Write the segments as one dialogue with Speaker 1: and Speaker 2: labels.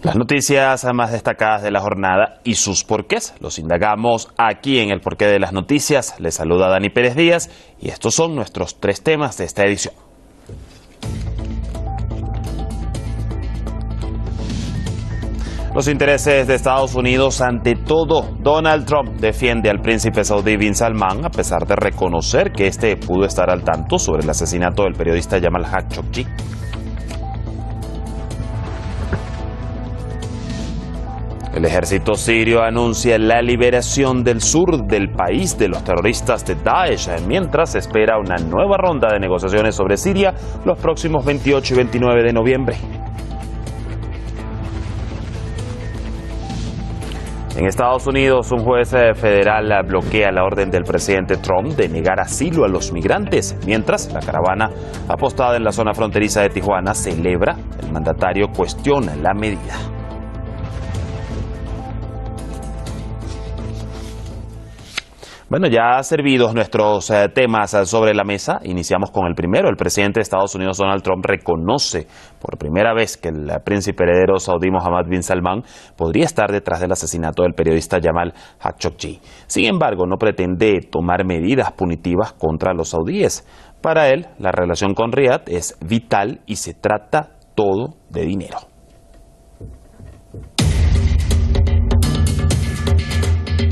Speaker 1: Las noticias más destacadas de la jornada y sus porqués los indagamos aquí en El Porqué de las Noticias. Les saluda Dani Pérez Díaz y estos son nuestros 3 temas de esta edición. Los intereses de Estados Unidos ante todo. Donald Trump defiende al príncipe saudí bin Salman a pesar de reconocer que este pudo estar al tanto sobre el asesinato del periodista Jamal Khashoggi. El ejército sirio anuncia la liberación del sur del país de los terroristas de Daesh, mientras se espera una nueva ronda de negociaciones sobre Siria los próximos 28 y 29 de noviembre. En Estados Unidos, un juez federal bloquea la orden del presidente Trump de negar asilo a los migrantes, mientras la caravana apostada en la zona fronteriza de Tijuana celebra. El mandatario cuestiona la medida. Bueno, ya servidos nuestros temas sobre la mesa, iniciamos con el primero. El presidente de Estados Unidos, Donald Trump, reconoce por primera vez que el príncipe heredero saudí Mohammed bin Salman podría estar detrás del asesinato del periodista Jamal Khashoggi. Sin embargo, no pretende tomar medidas punitivas contra los saudíes. Para él, la relación con Riad es vital y se trata todo de dinero.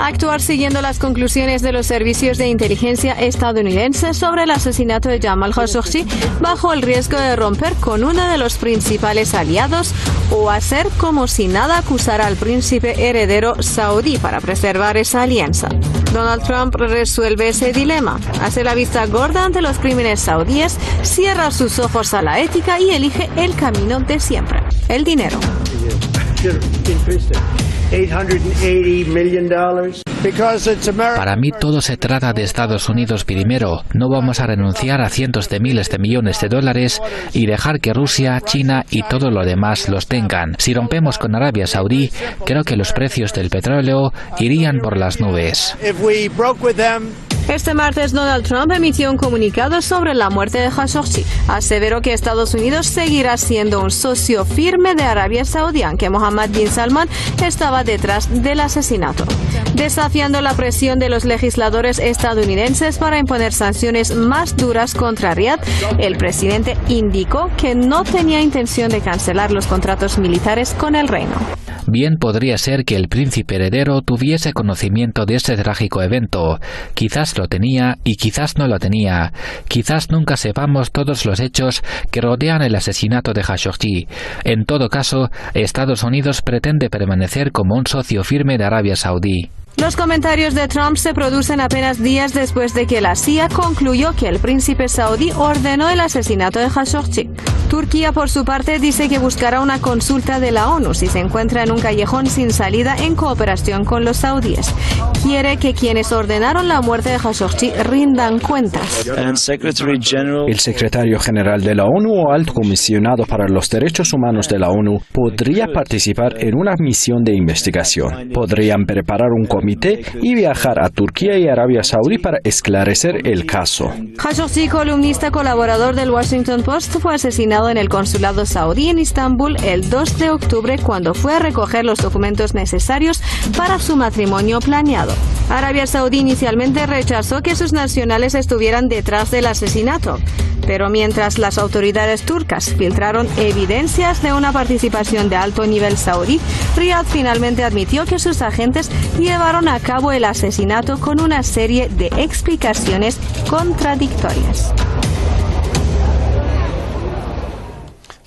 Speaker 2: Actuar siguiendo las conclusiones de los servicios de inteligencia estadounidenses sobre el asesinato de Jamal Khashoggi bajo el riesgo de romper con uno de los principales aliados o hacer como si nada acusara al príncipe heredero saudí para preservar esa alianza. Donald Trump resuelve ese dilema, hace la vista gorda ante los crímenes saudíes, cierra sus ojos a la ética y elige el camino de siempre, el dinero.
Speaker 3: Para mí todo se trata de Estados Unidos primero. No vamos a renunciar a cientos de miles de millones de dólares y dejar que Rusia, China y todo lo demás los tengan. Si rompemos con Arabia Saudí, creo que los precios del petróleo irían por las nubes.
Speaker 2: Este martes Donald Trump emitió un comunicado sobre la muerte de Khashoggi. Aseveró que Estados Unidos seguirá siendo un socio firme de Arabia Saudí, aunque Mohammed bin Salman estaba detrás del asesinato. Desafiando la presión de los legisladores estadounidenses para imponer sanciones más duras contra Riad, el presidente indicó que no tenía intención de cancelar los contratos militares con el reino.
Speaker 3: Bien podría ser que el príncipe heredero tuviese conocimiento de este trágico evento. Quizás lo tenía y quizás no lo tenía. Quizás nunca sepamos todos los hechos que rodean el asesinato de Khashoggi. En todo caso, Estados Unidos pretende permanecer como un socio firme de Arabia Saudí.
Speaker 2: Los comentarios de Trump se producen apenas días después de que la CIA concluyó que el príncipe saudí ordenó el asesinato de Khashoggi. Turquía, por su parte, dice que buscará una consulta de la ONU si se encuentra en un callejón sin salida en cooperación con los saudíes. Quiere que quienes ordenaron la muerte de Khashoggi rindan cuentas.
Speaker 4: El secretario general de la ONU o alto comisionado para los derechos humanos de la ONU podría participar en una misión de investigación. Podrían preparar un comité y viajar a Turquía y Arabia Saudí para esclarecer el caso.
Speaker 2: Khashoggi, columnista colaborador del Washington Post, fue asesinado en el consulado saudí en Estambul el 2 de octubre cuando fue a recoger los documentos necesarios para su matrimonio planeado. Arabia Saudí inicialmente rechazó que sus nacionales estuvieran detrás del asesinato, pero mientras las autoridades turcas filtraron evidencias de una participación de alto nivel saudí, Riad finalmente admitió que sus agentes llevaron a cabo el asesinato con una serie de explicaciones contradictorias.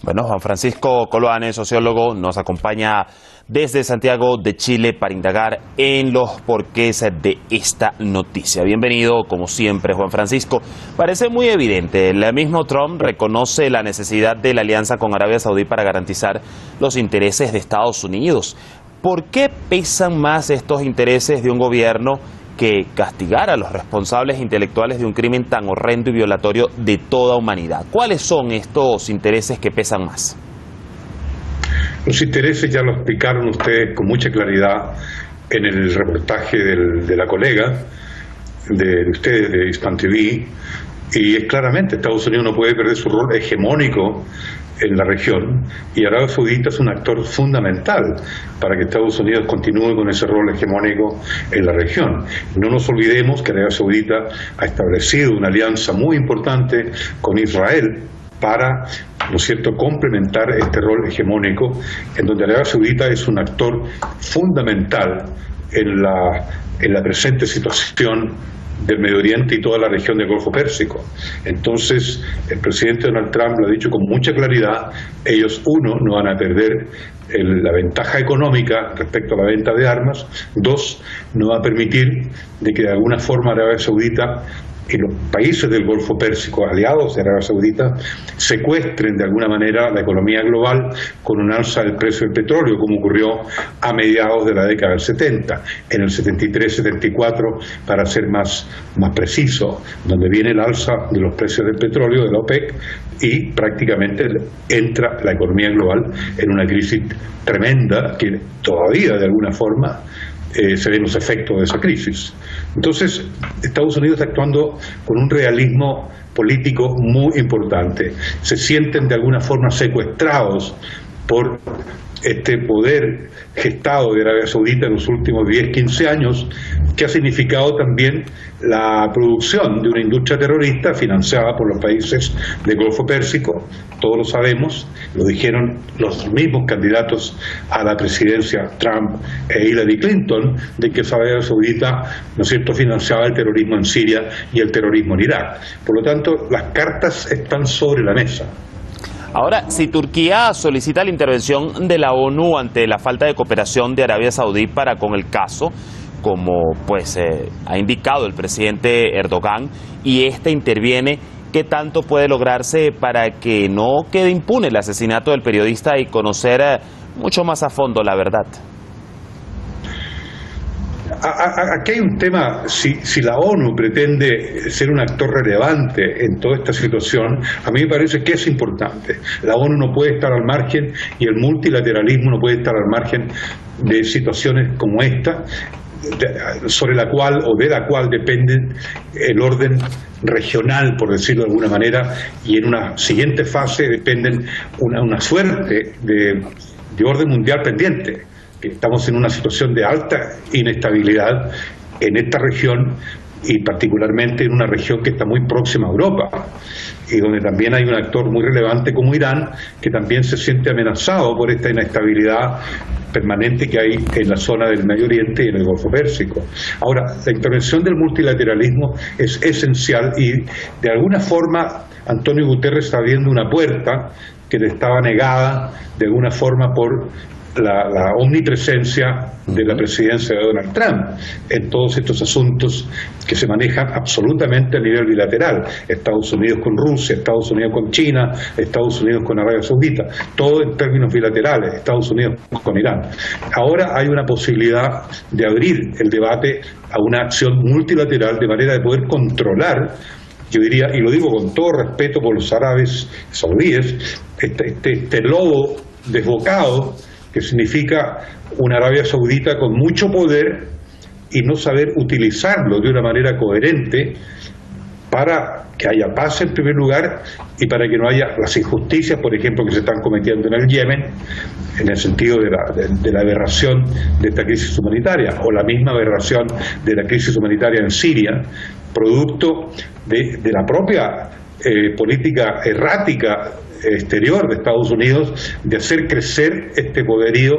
Speaker 1: Bueno, Juan Francisco Coloane, sociólogo, nos acompaña desde Santiago de Chile para indagar en los porqués de esta noticia. Bienvenido, como siempre, Juan Francisco. Parece muy evidente, el mismo Trump reconoce la necesidad de la alianza con Arabia Saudí para garantizar los intereses de Estados Unidos. ¿Por qué pesan más estos intereses de un gobierno que castigar a los responsables intelectuales de un crimen tan horrendo y violatorio de toda humanidad? ¿Cuáles son estos intereses que pesan más?
Speaker 5: Los intereses ya lo explicaron ustedes con mucha claridad en el reportaje de la colega de ustedes de Hispan TV, y es claramente Estados Unidos no puede perder su rol hegemónico en la región, y Arabia Saudita es un actor fundamental para que Estados Unidos continúe con ese rol hegemónico en la región. No nos olvidemos que Arabia Saudita ha establecido una alianza muy importante con Israel para, ¿no es cierto?, complementar este rol hegemónico, en donde Arabia Saudita es un actor fundamental en la presente situación del Medio Oriente y toda la región del Golfo Pérsico. Entonces, el presidente Donald Trump lo ha dicho con mucha claridad: ellos, uno, no van a perder la ventaja económica respecto a la venta de armas; dos, no va a permitir de que de alguna forma Arabia Saudita y los países del Golfo Pérsico, aliados de Arabia Saudita, secuestren de alguna manera la economía global con un alza del precio del petróleo, como ocurrió a mediados de la década del 70, en el 73-74, para ser más preciso, donde viene el alza de los precios del petróleo de la OPEC y prácticamente entra la economía global en una crisis tremenda que todavía de alguna forma se ven los efectos de esa crisis. Entonces, Estados Unidos está actuando con un realismo político muy importante. Se sienten de alguna forma secuestrados por este poder gestado de Arabia Saudita en los últimos 10-15 años, que ha significado también la producción de una industria terrorista financiada por los países del Golfo Pérsico. Todos lo sabemos, lo dijeron los mismos candidatos a la presidencia, Trump e Hillary Clinton, de que Arabia Saudita, ¿no es cierto?, financiaba el terrorismo en Siria y el terrorismo en Irak. Por lo tanto, las cartas están sobre la mesa.
Speaker 1: Ahora, si Turquía solicita la intervención de la ONU ante la falta de cooperación de Arabia Saudí para con el caso, como pues ha indicado el presidente Erdogan, y este interviene, ¿qué tanto puede lograrse para que no quede impune el asesinato del periodista y conocer mucho más a fondo la verdad?
Speaker 5: Aquí hay un tema: si la ONU pretende ser un actor relevante en toda esta situación, a mí me parece que es importante. La ONU no puede estar al margen, y el multilateralismo no puede estar al margen de situaciones como esta, sobre la cual o de la cual depende el orden regional, por decirlo de alguna manera, y en una siguiente fase dependen una suerte de orden mundial pendiente. Estamos en una situación de alta inestabilidad en esta región, y particularmente en una región que está muy próxima a Europa, y donde también hay un actor muy relevante como Irán, que también se siente amenazado por esta inestabilidad permanente que hay en la zona del Medio Oriente y en el Golfo Pérsico. Ahora, la intervención del multilateralismo es esencial, y de alguna forma Antonio Guterres está abriendo una puerta que le estaba negada de alguna forma por la omnipresencia de la presidencia de Donald Trump en todos estos asuntos que se manejan absolutamente a nivel bilateral: Estados Unidos con Rusia, Estados Unidos con China, Estados Unidos con Arabia Saudita, todo en términos bilaterales, Estados Unidos con Irán. Ahora hay una posibilidad de abrir el debate a una acción multilateral, de manera de poder controlar, yo diría, y lo digo con todo respeto por los árabes saudíes, este lobo desbocado que significa una Arabia Saudita con mucho poder y no saber utilizarlo de una manera coherente para que haya paz en primer lugar, y para que no haya las injusticias, por ejemplo, que se están cometiendo en el Yemen, en el sentido de la aberración de esta crisis humanitaria, o la misma aberración de la crisis humanitaria en Siria, producto de la propia política errática exterior de Estados Unidos, de hacer crecer este poderío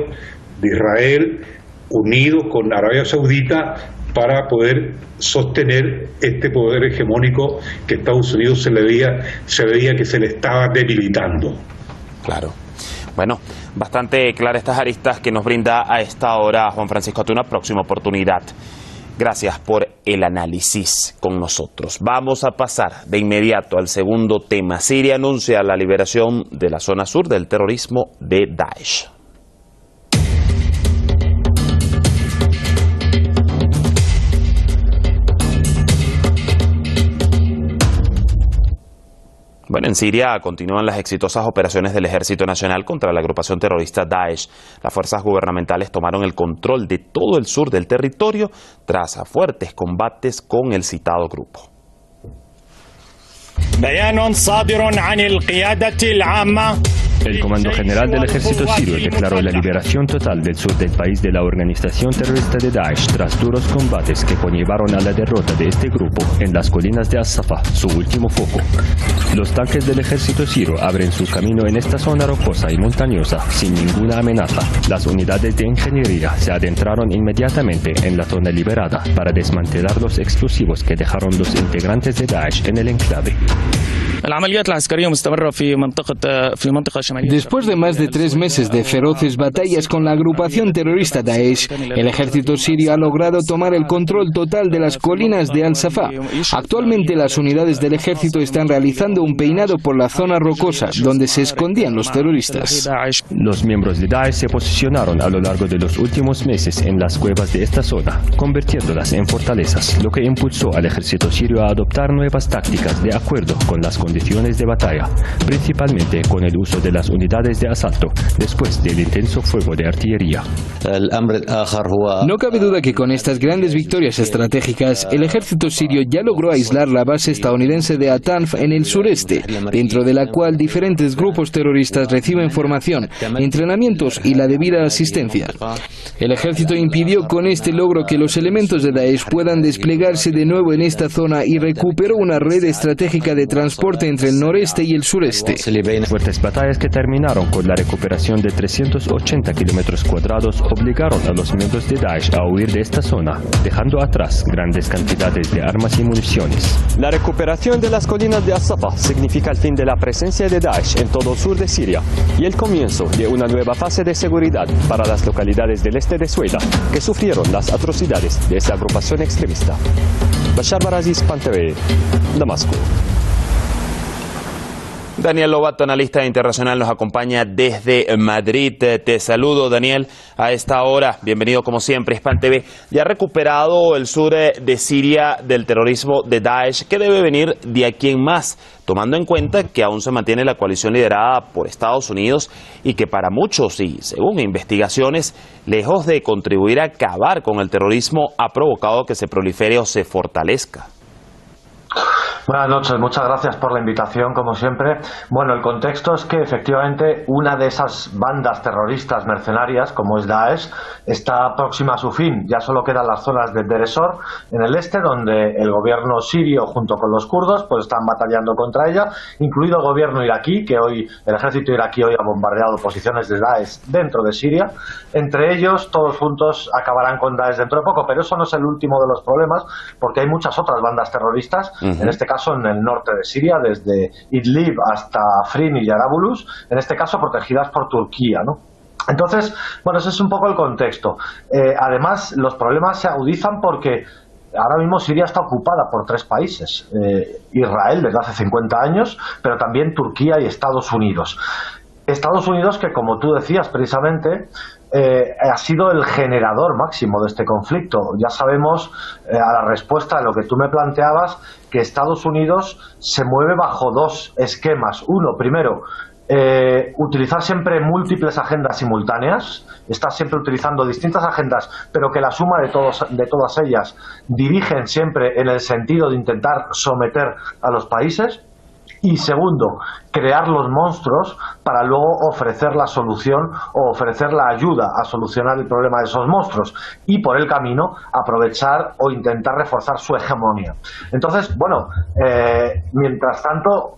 Speaker 5: de Israel unido con Arabia Saudita para poder sostener este poder hegemónico que Estados Unidos se veía que se le estaba debilitando.
Speaker 1: Claro. Bueno, bastante claras estas aristas que nos brinda a esta hora Juan Francisco. Hasta una próxima oportunidad. Gracias por el análisis con nosotros. Vamos a pasar de inmediato al segundo tema. Siria anuncia la liberación de la zona sur del terrorismo de Daesh. Bueno, en Siria continúan las exitosas operaciones del Ejército Nacional contra la agrupación terrorista Daesh. Las fuerzas gubernamentales tomaron el control de todo el sur del territorio tras fuertes combates con el citado grupo.
Speaker 6: بيان صادر عن القيادة العامة El Comando General del Ejército Sirio declaró la liberación total del sur del país de la organización terrorista de Daesh tras duros combates que conllevaron a la derrota de este grupo en las colinas de As-Safa, su último foco. Los tanques del ejército sirio abren su camino en esta zona rocosa y montañosa sin ninguna amenaza. Las unidades de ingeniería se adentraron inmediatamente en la zona liberada para desmantelar los explosivos que dejaron los integrantes de Daesh en el enclave.
Speaker 7: Después de más de 3 meses de feroces batallas con la agrupación terrorista Daesh, el ejército sirio ha logrado tomar el control total de las colinas de Al-Safa. Actualmente las unidades del ejército están realizando un peinado por la zona rocosa donde se escondían los terroristas.
Speaker 6: Los miembros de Daesh se posicionaron a lo largo de los últimos meses en las cuevas de esta zona, convirtiéndolas en fortalezas, lo que impulsó al ejército sirio a adoptar nuevas tácticas de acuerdo con las condiciones de batalla, principalmente con el uso de las unidades de asalto después del intenso fuego de artillería.
Speaker 7: No cabe duda que con estas grandes victorias estratégicas, el ejército sirio ya logró aislar la base estadounidense de Atanf en el sureste, dentro de la cual diferentes grupos terroristas reciben formación, entrenamientos y la debida asistencia. El ejército impidió con este logro que los elementos de Daesh puedan desplegarse de nuevo en esta zona y recuperó una red estratégica de transporte entre el noreste y el sureste.
Speaker 6: Fuertes batallas que terminaron con la recuperación de 380 kilómetros cuadrados obligaron a los miembros de Daesh a huir de esta zona, dejando atrás grandes cantidades de armas y municiones. La recuperación de las colinas de As-Safa significa el fin de la presencia de Daesh en todo el sur de Siria y el comienzo de una nueva fase de seguridad para las localidades del este de Sueda que sufrieron las atrocidades de esta agrupación extremista. Bashar Baraziz, PAN TV, Damasco.
Speaker 1: Daniel Lobato, analista internacional, nos acompaña desde Madrid. Te saludo, Daniel, a esta hora. Bienvenido, como siempre, PAN TV. Ya ha recuperado el sur de Siria del terrorismo de Daesh. ¿Qué debe venir de aquí en más? Tomando en cuenta que aún se mantiene la coalición liderada por Estados Unidos y que para muchos, y según investigaciones, lejos de contribuir a acabar con el terrorismo, ha provocado que se prolifere o se fortalezca.
Speaker 8: Buenas noches, muchas gracias por la invitación, como siempre. Bueno, el contexto es que efectivamente una de esas bandas terroristas mercenarias, como es Daesh, está próxima a su fin. Ya solo quedan las zonas de Deir ez-Zor, en el este, donde el gobierno sirio junto con los kurdos pues están batallando contra ella, incluido el gobierno iraquí, que hoy, el ejército iraquí hoy ha bombardeado posiciones de Daesh dentro de Siria. Entre ellos, todos juntos acabarán con Daesh dentro de poco, pero eso no es el último de los problemas, porque hay muchas otras bandas terroristas, en este caso en el norte de Siria, desde Idlib hasta Afrin y Yarabulus, en este caso protegidas por Turquía, ¿no? Entonces, bueno, ese es un poco el contexto. Además, los problemas se agudizan porque ahora mismo Siria está ocupada por 3 países. Israel desde hace 50 años, pero también Turquía y Estados Unidos. Estados Unidos, que como tú decías precisamente, ha sido el generador máximo de este conflicto. Ya sabemos, a la respuesta a lo que tú me planteabas, que Estados Unidos se mueve bajo 2 esquemas. Uno, primero, utilizar siempre múltiples agendas simultáneas, está siempre utilizando distintas agendas, pero que la suma de todas ellas dirigen siempre en el sentido de intentar someter a los países. Y segundo, crear los monstruos para luego ofrecer la solución o ofrecer la ayuda a solucionar el problema de esos monstruos y por el camino aprovechar o intentar reforzar su hegemonía. Entonces, bueno, mientras tanto,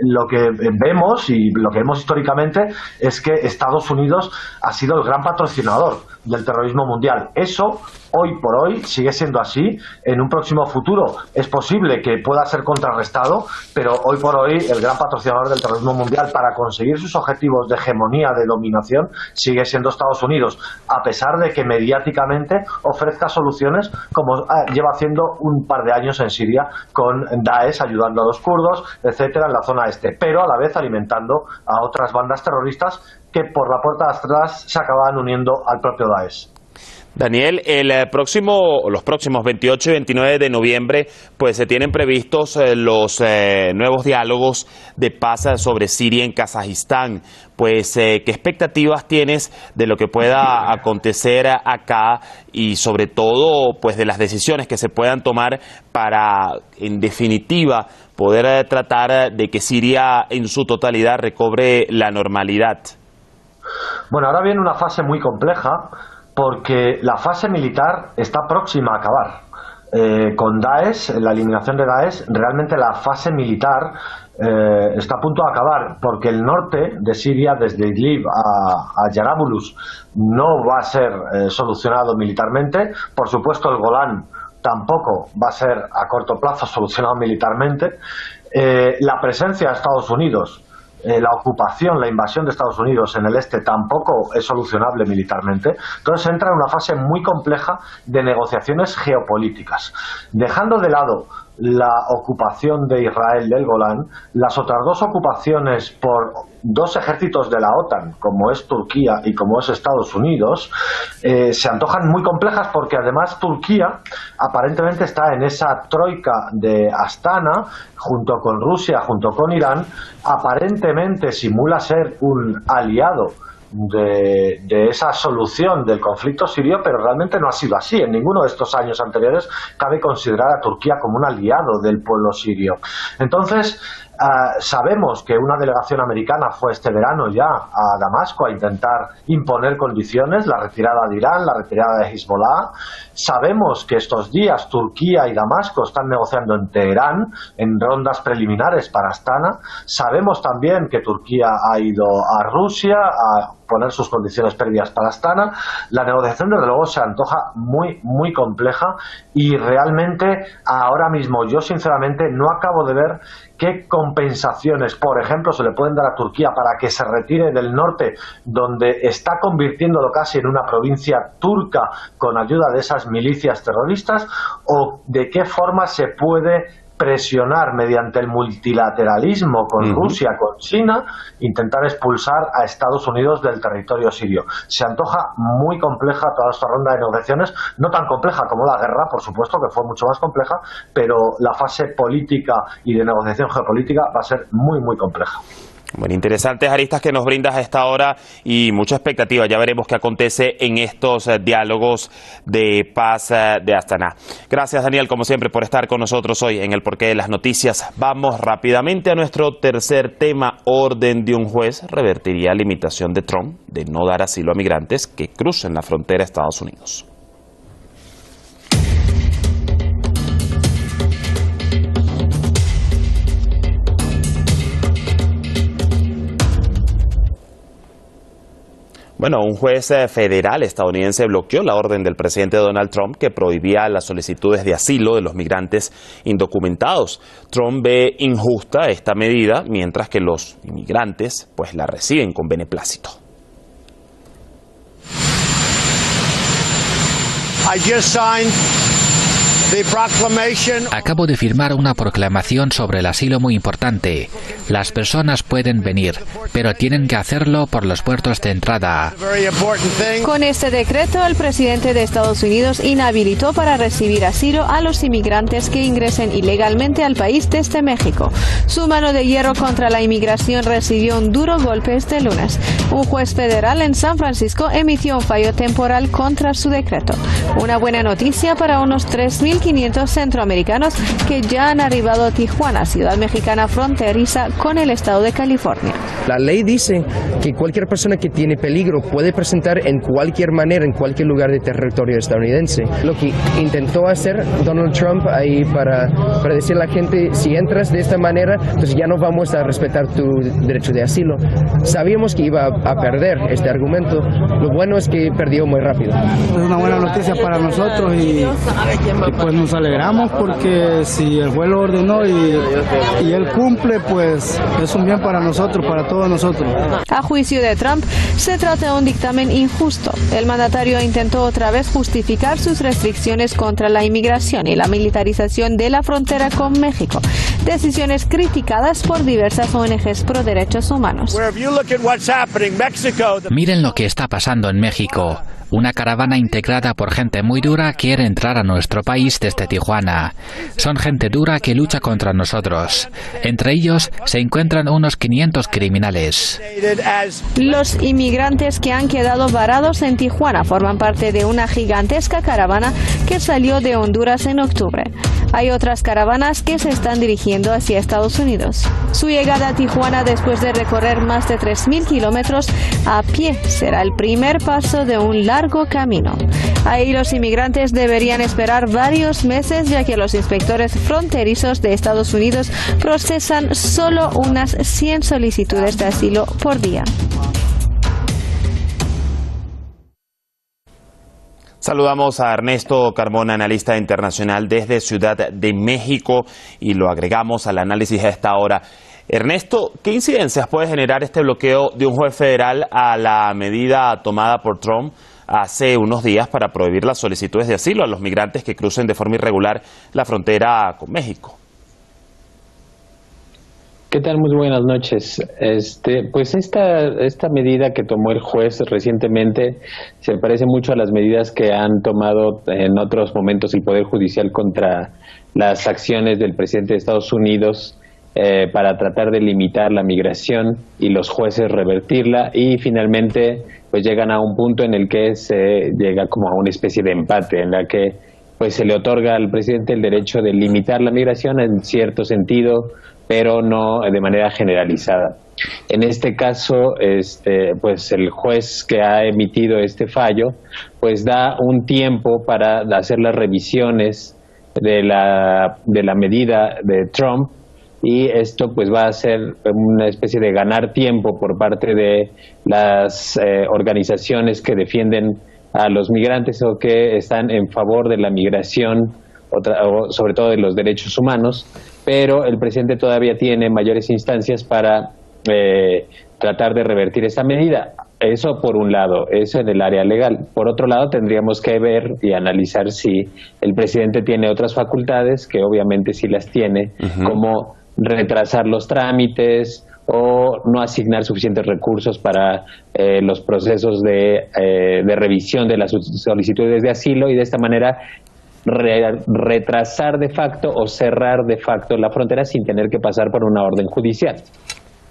Speaker 8: lo que vemos y lo que vemos históricamente es que Estados Unidos ha sido el gran patrocinador del terrorismo mundial. Eso, hoy por hoy, sigue siendo así. En un próximo futuro es posible que pueda ser contrarrestado, pero hoy por hoy el gran patrocinador del terrorismo mundial para conseguir sus objetivos de hegemonía, de dominación, sigue siendo Estados Unidos, a pesar de que mediáticamente ofrezca soluciones como lleva haciendo un par de años en Siria con Daesh ayudando a los kurdos, etcétera, en la zona este, pero a la vez alimentando a otras bandas terroristas que por la puerta de atrás se acababan uniendo al propio Daesh.
Speaker 1: Daniel, los próximos 28 y 29 de noviembre, pues se tienen previstos los nuevos diálogos de paz sobre Siria en Kazajistán. Pues, ¿qué expectativas tienes de lo que pueda acontecer acá y sobre todo, pues, de las decisiones que se puedan tomar para, en definitiva, poder tratar de que Siria en su totalidad recobre la normalidad?
Speaker 8: Bueno, ahora viene una fase muy compleja, porque la fase militar está próxima a acabar. Con Daesh, la eliminación de Daesh, realmente la fase militar está a punto de acabar, porque el norte de Siria, desde Idlib a Yarabulus, no va a ser solucionado militarmente. Por supuesto, el Golán tampoco va a ser a corto plazo solucionado militarmente. La presencia de Estados Unidos, la ocupación, la invasión de Estados Unidos en el este tampoco es solucionable militarmente. Entonces entra en una fase muy compleja de negociaciones geopolíticas. Dejando de lado la ocupación de Israel del Golán, las otras dos ocupaciones por dos ejércitos de la OTAN, como es Turquía y como es Estados Unidos, se antojan muy complejas, porque además Turquía aparentemente está en esa troika de Astana, junto con Rusia, junto con Irán. Aparentemente simula ser un aliado de esa solución del conflicto sirio, pero realmente no ha sido así. En ninguno de estos años anteriores cabe considerar a Turquía como un aliado del pueblo sirio. Entonces, sabemos que una delegación americana fue este verano ya a Damasco a intentar imponer condiciones, la retirada de Irán, la retirada de Hezbollah. Sabemos que estos días Turquía y Damasco están negociando en Teherán en rondas preliminares para Astana. Sabemos también que Turquía ha ido a Rusia a poner sus condiciones previas para Astana. La negociación, desde luego, se antoja muy, muy compleja, y realmente ahora mismo yo sinceramente no acabo de ver qué compensaciones, por ejemplo, se le pueden dar a Turquía para que se retire del norte, donde está convirtiéndolo casi en una provincia turca con ayuda de esas milicias terroristas, o de qué forma se puede presionar mediante el multilateralismo con Rusia, con China, intentar expulsar a Estados Unidos del territorio sirio. Se antoja muy compleja toda esta ronda de negociaciones, no tan compleja como la guerra, por supuesto, que fue mucho más compleja, pero la fase política y de negociación geopolítica va a ser muy, muy compleja.
Speaker 1: Bueno, interesantes aristas que nos brindas a esta hora y mucha expectativa. Ya veremos qué acontece en estos diálogos de paz de Astana. Gracias, Daniel, como siempre, por estar con nosotros hoy en el Porqué de las Noticias. Vamos rápidamente a nuestro tercer tema. Orden de un juez revertiría la limitación de Trump de no dar asilo a migrantes que crucen la frontera a Estados Unidos. Bueno, un juez federal estadounidense bloqueó la orden del presidente Donald Trump que prohibía las solicitudes de asilo de los migrantes indocumentados. Trump ve injusta esta medida, mientras que los inmigrantes pues la reciben con beneplácito.
Speaker 3: Acabo de firmar una proclamación sobre el asilo muy importante. Las personas pueden venir, pero tienen que hacerlo por los puertos de entrada.
Speaker 2: Con este decreto, el presidente de Estados Unidos inhabilitó para recibir asilo a los inmigrantes que ingresen ilegalmente al país desde México. Su mano de hierro contra la inmigración recibió un duro golpe este lunes. Un juez federal en San Francisco emitió un fallo temporal contra su decreto. Una buena noticia para unos 3.500 centroamericanos que ya han arribado a Tijuana, ciudad mexicana fronteriza con el estado de California.
Speaker 9: La ley dice que cualquier persona que tiene peligro puede presentar en cualquier manera, en cualquier lugar del territorio estadounidense. Lo que intentó hacer Donald Trump ahí para decirle a la gente, si entras de esta manera, entonces ya no vamos a respetar tu derecho de asilo. Sabíamos que iba a perder este argumento. Lo bueno es que perdió muy rápido.
Speaker 10: Es una buena noticia para nosotros y pues nos alegramos, porque si el juez lo ordenó y él cumple, pues es un bien para nosotros, para todos nosotros.
Speaker 2: A juicio de Trump, se trata de un dictamen injusto. El mandatario intentó otra vez justificar sus restricciones contra la inmigración y la militarización de la frontera con México. decisiones criticadas por diversas ONGs pro derechos humanos.
Speaker 3: Miren lo que está pasando en México. Una caravana integrada por gente muy dura quiere entrar a nuestro país desde Tijuana. Son gente dura que lucha contra nosotros. Entre ellos se encuentran unos 500 criminales.
Speaker 2: Los inmigrantes que han quedado varados en Tijuana forman parte de una gigantesca caravana que salió de Honduras en octubre. Hay otras caravanas que se están dirigiendo hacia Estados Unidos. Su llegada a Tijuana después de recorrer más de 3.000 kilómetros a pie será el primer paso de un largo camino. Ahí los inmigrantes deberían esperar varios meses, ya que los inspectores fronterizos de Estados Unidos procesan solo unas 100 solicitudes de asilo por día.
Speaker 1: Saludamos a Ernesto Carmona, analista internacional desde Ciudad de México, y lo agregamos al análisis a esta hora. Ernesto, ¿qué incidencias puede generar este bloqueo de un juez federal a la medida tomada por Trump hace unos días para prohibir las solicitudes de asilo a los migrantes que crucen de forma irregular la frontera con México?
Speaker 11: ¿Qué tal? Muy buenas noches. Pues esta medida que tomó el juez recientemente se parece mucho a las medidas que han tomado en otros momentos el Poder Judicial contra las acciones del presidente de Estados Unidos para tratar de limitar la migración y los jueces revertirla, y finalmente pues llegan a un punto en el que se llega como a una especie de empate en la que pues se le otorga al presidente el derecho de limitar la migración en cierto sentido, pero no de manera generalizada. En este caso, pues el juez que ha emitido este fallo, pues da un tiempo para hacer las revisiones de la medida de Trump, y esto pues va a ser una especie de ganar tiempo por parte de las organizaciones que defienden a los migrantes o que están en favor de la migración, o sobre todo de los derechos humanos, pero el presidente todavía tiene mayores instancias para tratar de revertir esta medida. Eso por un lado, eso en el área legal. Por otro lado, tendríamos que ver y analizar si el presidente tiene otras facultades, que obviamente sí las tiene, como retrasar los trámites o no asignar suficientes recursos para los procesos de revisión de las solicitudes de asilo, y de esta manera retrasar de facto o cerrar de facto la frontera sin tener que pasar por una orden judicial.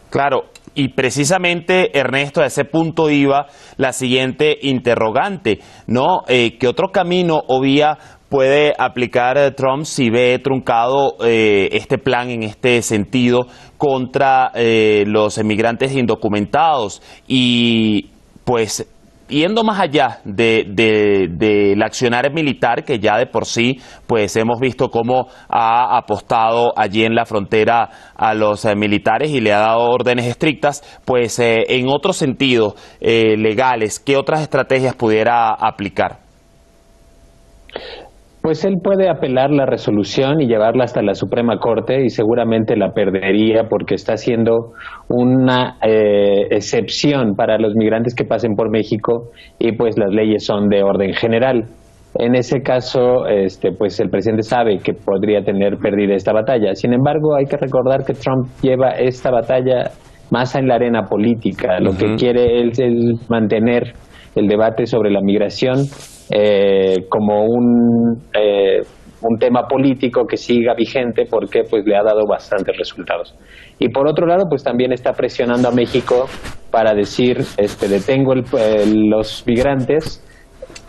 Speaker 1: Claro, y precisamente, Ernesto, a ese punto iba la siguiente interrogante, ¿no? ¿Qué otro camino o vía puede aplicar Trump si ve truncado este plan en este sentido contra los emigrantes indocumentados? Y pues, yendo más allá del accionar militar, que ya de por sí pues hemos visto cómo ha apostado allí en la frontera a los militares y le ha dado órdenes estrictas, pues en otros sentidos legales, ¿qué otras estrategias pudiera aplicar?
Speaker 11: Pues él puede apelar la resolución y llevarla hasta la Suprema Corte, y seguramente la perdería porque está haciendo una excepción para los migrantes que pasen por México, y pues las leyes son de orden general. En ese caso, pues el presidente sabe que podría tener perdida esta batalla. Sin embargo, hay que recordar que Trump lleva esta batalla más en la arena política. Lo que quiere él es mantener el debate sobre la migración como un tema político que siga vigente, porque pues le ha dado bastantes resultados. Y por otro lado, pues también está presionando a México para decir, detengo los migrantes,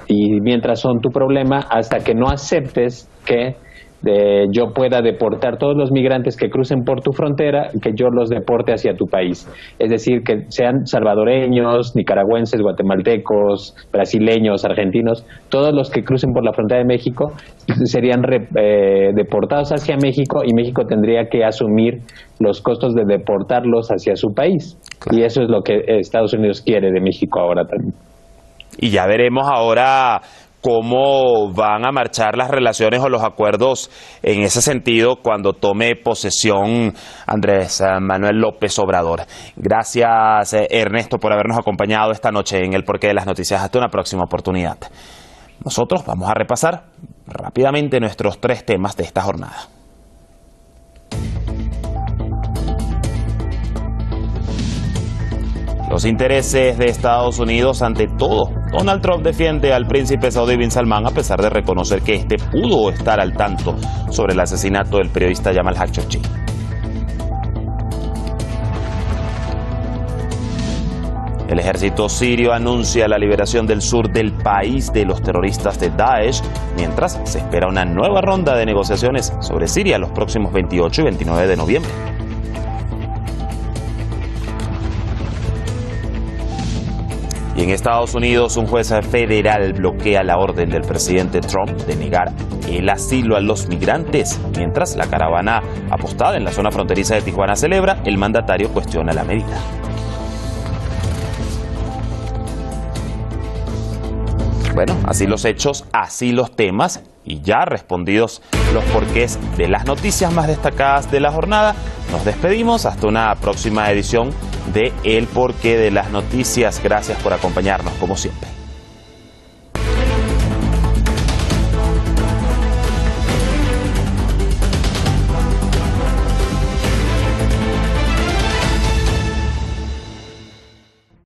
Speaker 11: y mientras son tu problema, hasta que no aceptes que yo pueda deportar todos los migrantes que crucen por tu frontera, que yo los deporte hacia tu país. Es decir, que sean salvadoreños, nicaragüenses, guatemaltecos, brasileños, argentinos, todos los que crucen por la frontera de México serían deportados hacia México, y México tendría que asumir los costos de deportarlos hacia su país. Claro. Y eso es lo que Estados Unidos quiere de México ahora también.
Speaker 1: Y ya veremos ahora cómo van a marchar las relaciones o los acuerdos en ese sentido cuando tome posesión Andrés Manuel López Obrador. Gracias, Ernesto, por habernos acompañado esta noche en El Porqué de las Noticias. Hasta una próxima oportunidad. Nosotros vamos a repasar rápidamente nuestros 3 temas de esta jornada. los intereses de Estados Unidos ante todo. Donald Trump defiende al príncipe saudí Bin Salman a pesar de reconocer que este pudo estar al tanto sobre el asesinato del periodista Jamal Khashoggi. El ejército sirio anuncia la liberación del sur del país de los terroristas de Daesh, mientras se espera una nueva ronda de negociaciones sobre Siria los próximos 28 y 29 de noviembre. Y en Estados Unidos, un juez federal bloquea la orden del presidente Trump de negar el asilo a los migrantes. Mientras la caravana apostada en la zona fronteriza de Tijuana celebra, el mandatario cuestiona la medida. Bueno, así los hechos, así los temas, y ya respondidos los porqués de las noticias más destacadas de la jornada, nos despedimos hasta una próxima edición de El Porqué de las Noticias. Gracias por acompañarnos como siempre.